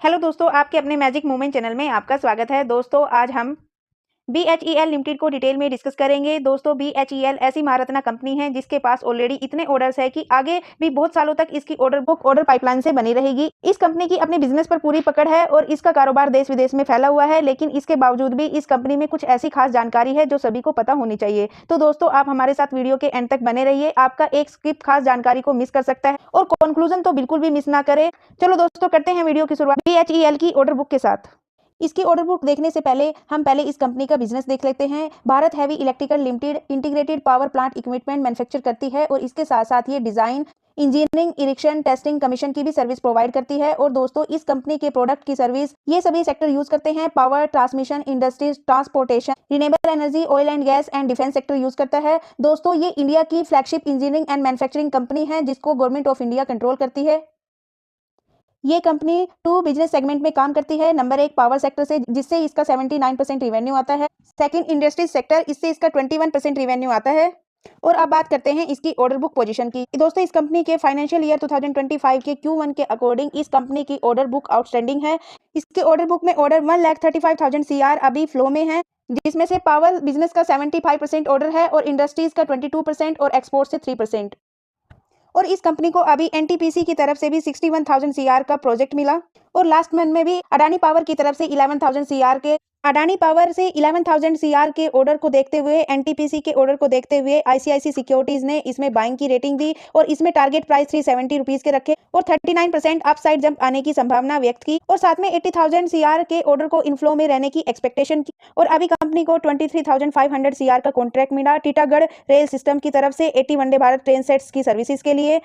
Hello दोस्तों, आपके अपने मैजिक मोमेंट चैनल में आपका स्वागत है। दोस्तों, आज हम बीएचईएल लिमिटेड को डिटेल में डिस्कस करेंगे। दोस्तों, बीएचईएल ऐसी महारत्ना कंपनी है जिसके पास ऑलरेडी इतने ऑर्डर्स है कि आगे भी बहुत सालों तक इसकी ऑर्डर बुक ऑर्डर पाइपलाइन से बनी रहेगी। इस कंपनी की अपने बिजनेस पर पूरी पकड़ है और इसका कारोबार देश विदेश में फैला हुआ है, लेकिन इसके बावजूद भी इस कंपनी में कुछ ऐसी खास जानकारी है जो सभी को पता होनी चाहिए। तो दोस्तों, आप हमारे साथ वीडियो के एंड तक बने रहिए। आपका एक स्किप खास जानकारी को मिस कर सकता है और कंक्लूजन तो बिल्कुल भी मिस ना करें। चलो दोस्तों, करते हैं वीडियो की शुरुआत बीएचईएल की ऑर्डर बुक के साथ। इसकी ऑर्डर बुक देखने से पहले हम इस कंपनी का बिजनेस देख लेते हैं। Bharat heavy electrical limited integrated power plant equipment manufacture करती है और इसके साथ साथ ये design, engineering, erection, testing, commission की भी सर्विस प्रोवाइड करती है। और दोस्तों, इस कंपनी के प्रोडक्ट की सर्विस ये सभी सेक्टर यूज करते हैं। Power, transmission, industries, transportation, renewable energy, oil and gas and defence sector use करता है। दोस्तों, ये इंडिया की flagship engineering and manufacturing company है जिसको गवर्नमेंट ऑफ इंडिया कंट्रोल करती है। ये कंपनी टू बिजनेस सेगमेंट में काम करती है। नंबर एक, पावर सेक्टर से, जिससे इसका 79% रिवेन्यू आता है। सेकंड, इंडस्ट्री सेक्टर, इससे इसका 21% रिवेन्यू आता है। और अब बात करते हैं इसकी ऑर्डर बुक पोजीशन की। दोस्तों, इस कंपनी के फाइनेंशियल ईयर 2025 के Q1 के अकॉर्डिंग इस कंपनी की ऑर्डर बुक आउटस्टैंडिंग है। इसके ऑर्डर बुक में ऑर्डर 1,35,000 CR अभी फ्लो में है, जिसमें से पावर बिजनेस का 75% ऑर्डर है और इंडस्ट्रीज का 22% और एक्सपोर्ट से 3%। और इस कंपनी को अभी एनटीपीसी की तरफ से भी 61,000 CR का प्रोजेक्ट मिला और लास्ट मंथ में भी अडानी पावर की तरफ से 11,000 CR के अडानी पावर से 11,000 CR के ऑर्डर को देखते हुए, एनटीपीसी के ऑर्डर को देखते हुए आईसीआईसी सिक्योरिटीज ने इसमें बाइंग की रेटिंग दी और इसमें टारगेट प्राइस 370 रुपीज के रखे और 39% अपसाइड जंप आने की संभावना व्यक्त की और साथ में 80,000 CR के ऑर्डर को इनफ्लो में रहने की एक्सपेक्टेशन की। और अभी कंपनी को 23,500 CR का कॉन्ट्रैक्ट मिला टीटागढ़ रेल सिस्टम की तरफ से 80 वंदे भारत ट्रेन सेट्स की सर्विसेज के लिए।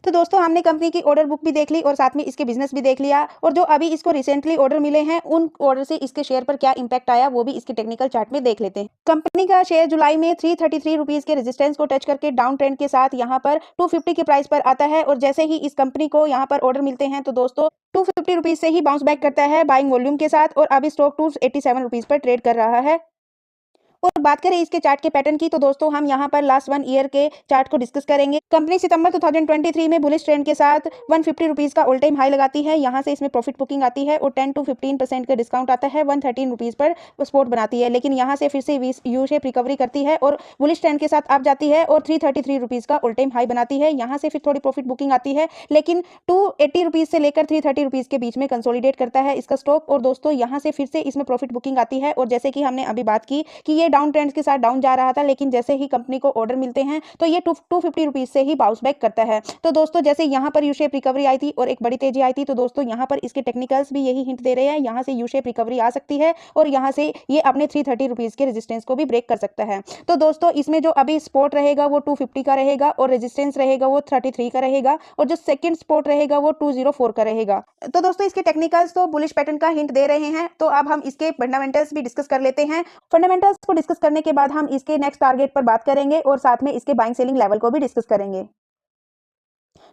तो दोस्तों, हमने कंपनी की ऑर्डर बुक भी देख ली और साथ में इसके बिजनेस भी देख लिया और जो अभी इसको रिसेंटली ऑर्डर मिले हैं उन ऑर्डर से इसके शेयर पर क्या इंपैक्ट आया वो भी इसके टेक्निकल चार्ट में देख लेते हैं। कंपनी का शेयर जुलाई में 333 रुपीज के रेजिस्टेंस को टच करके डाउन ट्रेंड के साथ यहाँ पर 250 के प्राइस पर आता है और जैसे ही इस कंपनी को यहाँ पर ऑर्डर मिलते हैं तो दोस्तों 250 रुपीज से ही बाउंस बैक करता है बाइंग वॉल्यूम के साथ और अभी स्टॉक 287 रुपीज पर ट्रेड कर रहा है। और बात करें इसके चार्ट के पैटर्न की तो दोस्तों हम यहाँ पर लास्ट 1 ईयर के चार्ट को डिस्कस करेंगे। कंपनी सितंबर 2023 में बुलिश ट्रेंड के साथ 150 रुपीज का ऑल टाइम हाई लगाती है। यहाँ से इसमें प्रॉफिट बुकिंग आती है और 10 to 15% का डिस्काउंट आता है। 113 रुपीज पर स्पोर्ट बनाती है, लेकिन यहाँ से फिर से यू शेप रिकवरी करती है और बुलिश ट्रेंड के साथ अप जाती है और 333 रुपीज का ऑल टाइम हाई बनाती है। यहाँ से फिर थोड़ी प्रॉफिट बुकिंग आती है, लेकिन 280 रुपीज से लेकर 330 रुपीज के बीच में कंसोलिडेट करता है इसका स्टॉक। और दोस्तों, यहाँ से फिर से इसमें प्रॉफिट बुकिंग आती है और जैसे कि हमने अभी बात की कि ये डाउन ट्रेंड्स के साथ डाउन जा रहा था, लेकिन जैसे ही कंपनी को ऑर्डर मिलते हैं तो ये 250 रुपीज से ही बाउंस बैक करता है। तो दोस्तों, जैसे यहाँ पर यू शेप रिकवरी आई थी और एक बड़ी तेजी आई थी, तो दोस्तों यहाँ पर इसके टेक्निकल्स भी यही हिंट दे रहे हैं, यहाँ से यू शेप रिकवरी आ सकती है और यहाँ से ये अपने 330 रुपीज के रेजिस्टेंस को भी ब्रेक कर सकता है। तो दोस्तों, इसमें जो अभी सपोर्ट रहेगा वो 250 का रहेगा और रेजिस्टेंस रहेगा वो 33 का रहेगा और जो सेकंड सपोर्ट रहेगा वो 204 का रहेगा। तो दोस्तों, इसके टेक्निकल्स तो बुलिश पैटर्न का हिंट दे रहे हैं। तो अब हम इसके फंडामेंटल्स भी डिस्कस कर लेते हैं। फंडामेंटल्स को डिस्कस करने के बाद हम इसके नेक्स्ट टारगेट पर बात करेंगे और साथ में इसके बाइंग सेलिंग लेवल को भी डिस्कस करेंगे।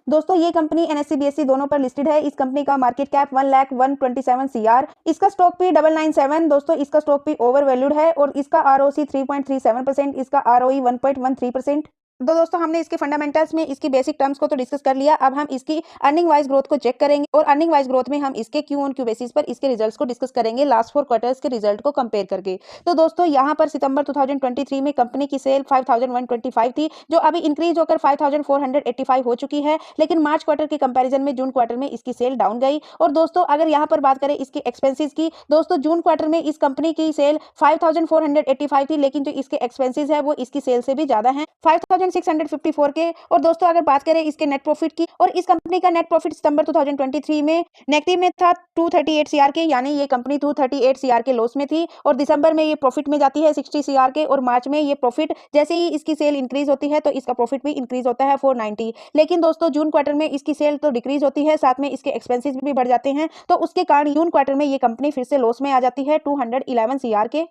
दोस्तों, ये कंपनी एनएससी बीएससी दोनों पर लिस्टेड है। इस कंपनी का मार्केट कैप 1,127 CR। इसका स्टॉक पी 997। दोस्तों, इसका स्टॉक पी ओवर वैल्यूड है और इसका आरओसी 3.37%, इसका आरओई 1.13%। तो दोस्तों, हमने इसके फंडामेंटल्स में इसकी बेसिक टर्म्स को तो डिस्कस कर लिया। अब हम इसकी अर्निंग वाइज ग्रोथ को चेक करेंगे और अर्निंग वाइज ग्रोथ में हम इसके क्यू ऑन क्यू बेसिस पर इसके रिजल्ट्स को डिस्कस करेंगे लास्ट 4 क्वार्टर्स के रिजल्ट को कंपेयर करके। तो दोस्तों, यहाँ पर सितंबर 2023 में कंपनी की सेल 5,125 थी, जो अभी इंक्रीज होकर 5,485 हो चुकी है, लेकिन मार्च क्वार्टर के कंपेरिजन में जून क्वार्टर में इसकी सेल डाउन गई। और दोस्तों, अगर यहाँ पर बात करें इसके एक्सपेंसिस की, दोस्तों जून क्वार्टर में इस कंपनी की सेल 5,485 थी, लेकिन जो इसके एक्सपेंसिस है वो इसकी सेल से भी ज्यादा है, 5,654 के। और दोस्तों, अगर बात करें इसके नेट प्रॉफिट की, और इस कंपनी का नेट प्रॉफिट सितंबर 2023 में नेगेटिव में था 238 CR के, यानी ये कंपनी 238 CR के लॉस में थी। और दिसंबर में ये प्रॉफिट में जाती है 60 CR के और मार्च में ये प्रॉफिट, जैसे ही इसकी सेल इंक्रीज होती है तो इसका प्रॉफिट भी इंक्रीज होता है 490। लेकिन दोस्तों, जून क्वार्टर में इसकी सेल तो डिक्रीज होती है, साथ में इसके एक्सपेंसिस भी बढ़ जाते हैं, तो उसके कारण जून क्वार्टर में ये कंपनी फिर से लॉस में आ जाती है 211 CR के।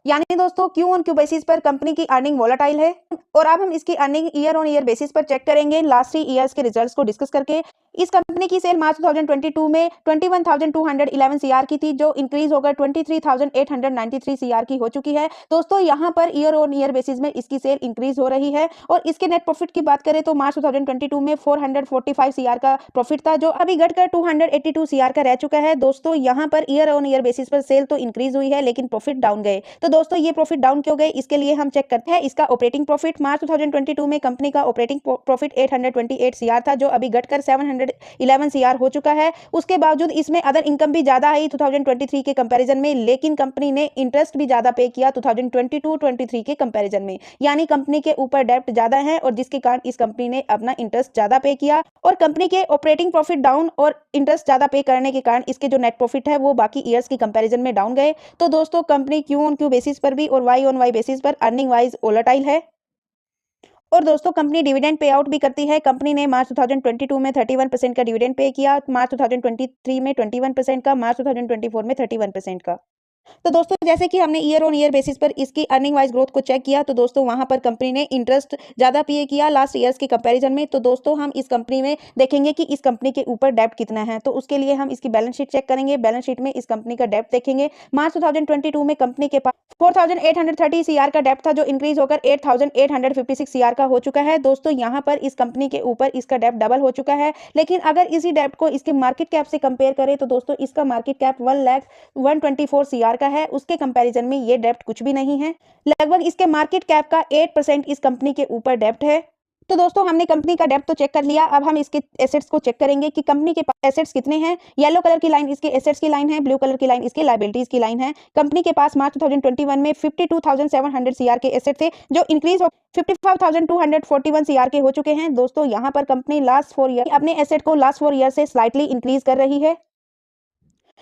यानी दोस्तों, क्यू ऑन क्यू बेसिस पर कंपनी की अर्निंग वोलेटाइल है। और अब हम इसकी earning year on year basis पर चेक करेंगे लास्ट 3 ईयर्स के रिजल्ट्स को डिस्कस करके। इस कंपनी की सेल मार्च 2022 में 21,211 सीआर की थी, जो इंक्रीज होकर 23,893 सीआर की हो चुकी है। दोस्तों यहाँ per year on year basis में इसकी सेल इंक्रीज हो रही है। और इसके नेट प्रॉफिट की बात करें तो मार्च 2022 में 445 सीआर का प्रॉफिट था, जो अभी घटकर 282 सीआर का रह चुका है। दोस्तों यहाँ per year on year basis पर सेल तो इंक्रीज हुई है, लेकिन प्रॉफिट डाउन गए। तो दोस्तों ये प्रॉफिट डाउन क्यों गए, इसके लिए हम चेक करते हैं इसका ऑपरेटिंग प्रॉफिट। मार्च 2022 में कंपनी का ऑपरेटिंग प्रॉफिट 828 सीआर था, जो अभी घटकर 711 सीआर हो चुका है। उसके बावजूद इसमें अदर इनकम भी ज्यादा आई 2023 के कंपैरिजन में, लेकिन कंपनी ने इंटरेस्ट भी ज्यादा पे किया 2022-23 के कंपैरिजन में। यानी कंपनी के ऊपर डेब्ट ज्यादा है और जिसके कारण इस कंपनी ने अपना इंटरेस्ट ज्यादा पे किया। और कंपनी के ऑपरेटिंग प्रॉफिट डाउन और इंटरेस्ट ज्यादा पे करने के कारण इसके जो नेट प्रॉफिट है वो बाकी ईयर्स की कंपैरिजन में डाउन गए। तो दोस्तों company Q on Q basis पर भी और वाई ऑन वाई बेसिस पर अर्निंग वाइज वोलेटाइल है। और दोस्तों कंपनी डिविडेंड पे आउट भी करती है। कंपनी ने मार्च 2022 में 31% का डिविडेंड पे किया, मार्च 2023 में 21% का, मार्च 2024 में 31% का। तो दोस्तों जैसे कि हमने ईयर ऑन ईयर बेसिस पर इसकी अर्निंग वाइज ग्रोथ को चेक किया, तो दोस्तों वहां पर कंपनी ने इंटरेस्ट ज्यादा पे किया लास्ट ईयर्स के कंपैरिजन में। तो दोस्तों हम इस कंपनी में देखेंगे कि इस कंपनी के ऊपर डेब्ट कितना है, तो उसके लिए हम इसकी बैलेंस शीट चेक करेंगे। बैलेंस शीट में इस कंपनी का डेब्ट देखेंगे। मार्च 2022 में कंपनी के पास 4,830 सीआर का डेब्ट था, जो इंक्रीज होकर 8,856 सीआर का हो चुका है। दोस्तों यहाँ पर इस कंपनी के ऊपर इसका डेब्ट डबल हो चुका है। लेकिन अगर इसी डेब्ट को इसके मार्केट कैप से कंपेयर करें तो दोस्तों इसका मार्केट कैप 1,124 सीआर का है। उसके कंपैरिजन में ये डेब्ट कुछ भी नहीं है। लगभग इसके मार्केट कैप का 8% इस कंपनी के ऊपर डेब्ट है। तो दोस्तों हमने कंपनी का डेब्ट तो चेक कर लिया, अब हम इसके एसेट्स को चेक करेंगे कि कंपनी के पास एसेट्स कितने हैं। येलो कलर की लाइन इसके एसेट्स की लाइन है, ब्लू कलर की लाइन इसके लायबिलिटीज की लाइन है। कंपनी के पास मार्च 2021 में 52,700 सीआर के एसेट थे, जो इंक्रीज हो 55,241 सीआर के हो चुके हैं। दोस्तों यहाँ पर कंपनी लास्ट 4 ईयर अपने एसेट को लास्ट 4 ईयर से स्लाइटली इंक्रीज कर रही है।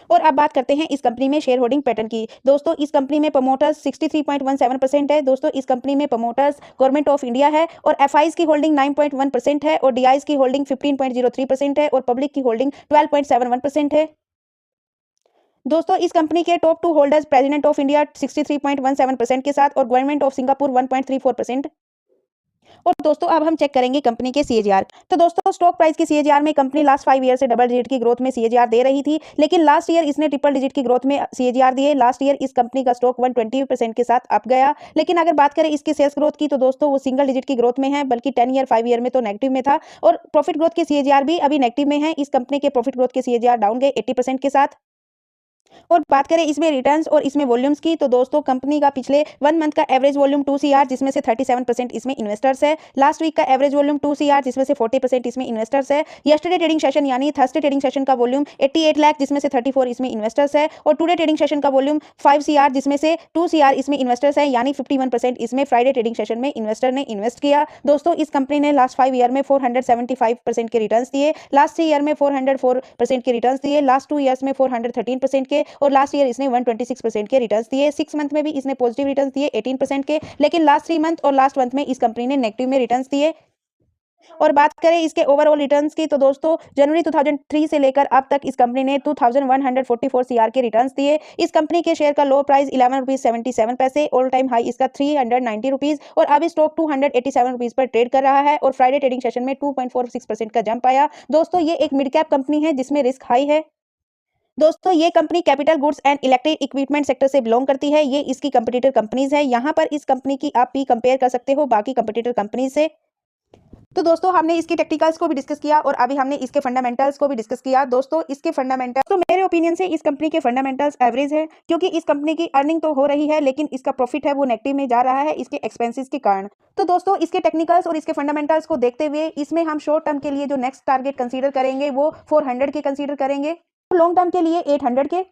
और अब बात करते हैं इस कंपनी में शेयर होल्डिंग पैटर्न की। दोस्तों इस कंपनी में प्रमोटर्स 63.17% है। दोस्तों इस कंपनी में प्रमोटर्स गवर्नमेंट ऑफ इंडिया है और एफआईज की होल्डिंग 9.1% है और डीआईज की होल्डिंग 15.03% है और पब्लिक की होल्डिंग 12.71% है। दोस्तों इस कंपनी के top 2 holders president of India 63.17% के साथ और गवर्नमेंट ऑफ सिंगापुर 1.34%। और दोस्तों अब हम चेक करेंगे कंपनी के सीएजीआर। तो दोस्तों स्टॉक प्राइस के सीएजीआर में कंपनी लास्ट 5 ईयर से डबल डिजिट की ग्रोथ में सीएजीआर दे रही थी, लेकिन लास्ट ईयर इसने ट्रिपल डिजिट की ग्रोथ में सीएजीआर दिए। लास्ट ईयर इस कंपनी का स्टॉक 120% के साथ अप गया। लेकिन अगर बात करें इसके सेल्स ग्रोथ की तो दोस्तों वो सिंगल डिजिट की ग्रोथ में है, बल्कि 10 ईयर 5 ईयर में तो नेगेटिव में था। और प्रॉफिट ग्रोथ के सीएजीआर भी अभी नेगेटिव में है। इस कंपनी के प्रॉफिट ग्रोथ के सीएजीआर डाउन गए 80% के साथ। और बात करें इसमें रिटर्न्स और इसमें वॉल्यूम्स की तो दोस्तों कंपनी का पिछले 1 मंथ का एवरेज वॉल्यूम 2 सीआर, जिसमें से 37% इसमें इन्वेस्टर्स है। लास्ट वीक का एवरेज वॉल्यूम 2 सीआर, जिसमें से 40% इसमें इन्वेस्टर्स है। यस्टरडे ट्रेडिंग सेशन यानी थर्सडे ट्रेडिंग सेशन का वॉल्यूम 88 लाख, जिसमें से 34 इसमें इन्वेस्टर्स है। और टुडे ट्रेडिंग सेशन का वॉल्यूम 5 सीआर, जिसमें से 2 सीआर इसमें इन्वेस्टर्स है, यानी 51% इसमें फ्राइडे ट्रेडिंग सेशन में इन्वेस्टर ने इन्वेस्ट किया। दोस्तों इस कंपनी ने लास्ट 5 ईयर में 475% के रिटर्न्स दिए, लास्ट 3 ईयर में 404% के रिटर्न्स दिए, लास्ट 2 ईयर्स में 413% के, और लास्ट ईयर इसने 126% के रिटर्न्स दिए। 6 मंथ में भी इसने पॉजिटिव रिटर्न्स दिए 18% के, लेकिन लास्ट 3 मंथ और लास्ट मंथ में इस कंपनी ने नेगेटिव में रिटर्न्स दिए। और बात करें इसके ओवरऑल रिटर्न्स की तो दोस्तों जनवरी 2003 से लेकर अब तक इस कंपनी ने 2144 सीआर के रिटर्न्स दिए। इस कंपनी के शेयर का लो प्राइस 11 रुपीज 77 पैसे, ऑल टाइम हाई इसका 390 रुपीज, और अभी स्टॉक 287 रुपीज पर ट्रेड कर रहा है और फ्राइडे ट्रेडिंग सेशन में 2.46% का जंप आया। दोस्तों ये एक मिड कैप कंपनी है जिसमें रिस्क हाई है। दोस्तों ये company capital goods and electric equipment sector से बिलोंग करती है। ये इसकी कंपटीटर कंपनीज है। यहाँ पर इस कंपनी की आप भी कंपेयर कर सकते हो बाकी कंपटीटर कंपनी से। तो दोस्तों हमने इसकी टेक्निकल्स को भी डिस्कस किया और अभी हमने इसके फंडामेंटल्स को भी डिस्कस किया। दोस्तों इसके फंडामेंटल्स तो मेरे ओपिनियन से इस कंपनी के फंडामेंटल्स एवरेज है, क्योंकि इस कंपनी की अर्निंग तो हो रही है लेकिन इसका प्रॉफिट है वो नेगेटिव में जा रहा है इसके एक्सपेंसेस के कारण। तो दोस्तों इसके टेक्निकल्स और इसके फंडामेंटल्स को देखते हुए इसमें हम शॉर्ट टर्म के लिए जो नेक्स्ट टारगेट कंसीडर करेंगे वो 400 के कंसीडर करेंगे, लॉन्ग टर्म के लिए 800 के।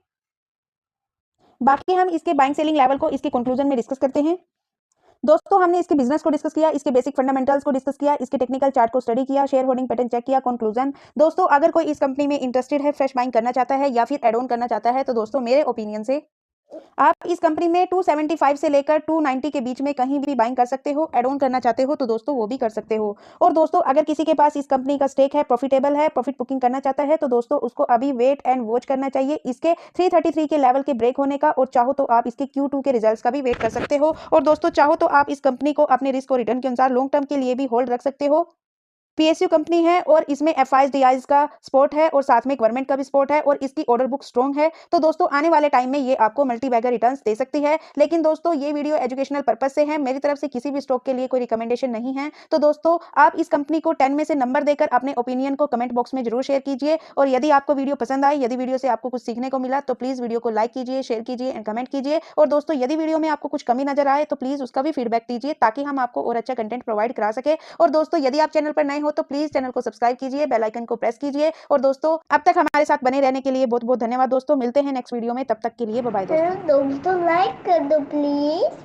बाकी हम इसके बाइंग सेलिंग लेवल को इसके कंक्लूजन में डिस्कस करते हैं। दोस्तों हमने इसके बिजनेस को डिस्कस किया, इसके बेसिक फंडामेंटल्स को डिस्कस किया, इसके टेक्निकल चार्ट को स्टडी किया, शेयर होल्डिंग पैटर्न चेक किया, कंक्लूजन। दोस्तों अगर कोई इस कंपनी में इंटरेस्टेड है, फ्रेश बाइंग करना चाहता है या फिर एड ऑन करना चाहता है तो दोस्तों मेरे ओपिनियन से आप इस कंपनी में 275 से लेकर 290 के बीच में कहीं भी बाइंग कर सकते हो। एड ऑन करना चाहते हो तो दोस्तों वो भी कर सकते हो। और दोस्तों अगर किसी के पास इस कंपनी का स्टेक है, प्रॉफिटेबल है, प्रॉफिट बुकिंग करना चाहता है तो दोस्तों उसको अभी वेट एंड वॉच करना चाहिए इसके 333 के लेवल के ब्रेक होने का, और चाहो तो आप इसके Q2 के रिजल्ट्स का भी वेट कर सकते हो। और दोस्तों चाहो तो आप इस कंपनी को अपने रिस्क और रिटर्न के अनुसार लॉन्ग टर्म के लिए भी होल्ड रख सकते हो। पीएसयू कंपनी है और इसमें एफआईज डीआईज का सपोर्ट है और साथ में गवर्नमेंट का भी सपोर्ट है और इसकी ऑर्डर बुक स्ट्रॉन्ग है। तो दोस्तों आने वाले टाइम में ये आपको मल्टी बैगर रिटर्न्स दे सकती है। लेकिन दोस्तों ये वीडियो एजुकेशनल पर्पज से है, मेरी तरफ से किसी भी स्टॉक के लिए कोई रिकमेंडेशन नहीं है। तो दोस्तों आप इस कंपनी को 10 में से नंबर देकर अपने ओपिनियन को कमेंट बॉक्स में जरूर शेयर कीजिए। और यदि आपको वीडियो पसंद आई, यदि वीडियो से आपको कुछ सीखने को मिला, तो प्लीज वीडियो को लाइक कीजिए, शेयर कीजिए एंड कमेंट कीजिए। और दोस्तों यदि वीडियो में आपको कुछ कमी नजर आए तो प्लीज उसका भी फीडबैक दीजिए ताकि हम आपको और अच्छा कंटेंट प्रोवाइड करा सके। और दोस्तों यदि आप चैनल पर नए हो तो प्लीज चैनल को सब्सक्राइब कीजिए, बेल आइकन को प्रेस कीजिए। और दोस्तों अब तक हमारे साथ बने रहने के लिए बहुत बहुत धन्यवाद दोस्तों। मिलते हैं नेक्स्ट वीडियो में, तब तक के लिए बाय बाय दोस्तों। दोस्तों लाइक कर दो प्लीज।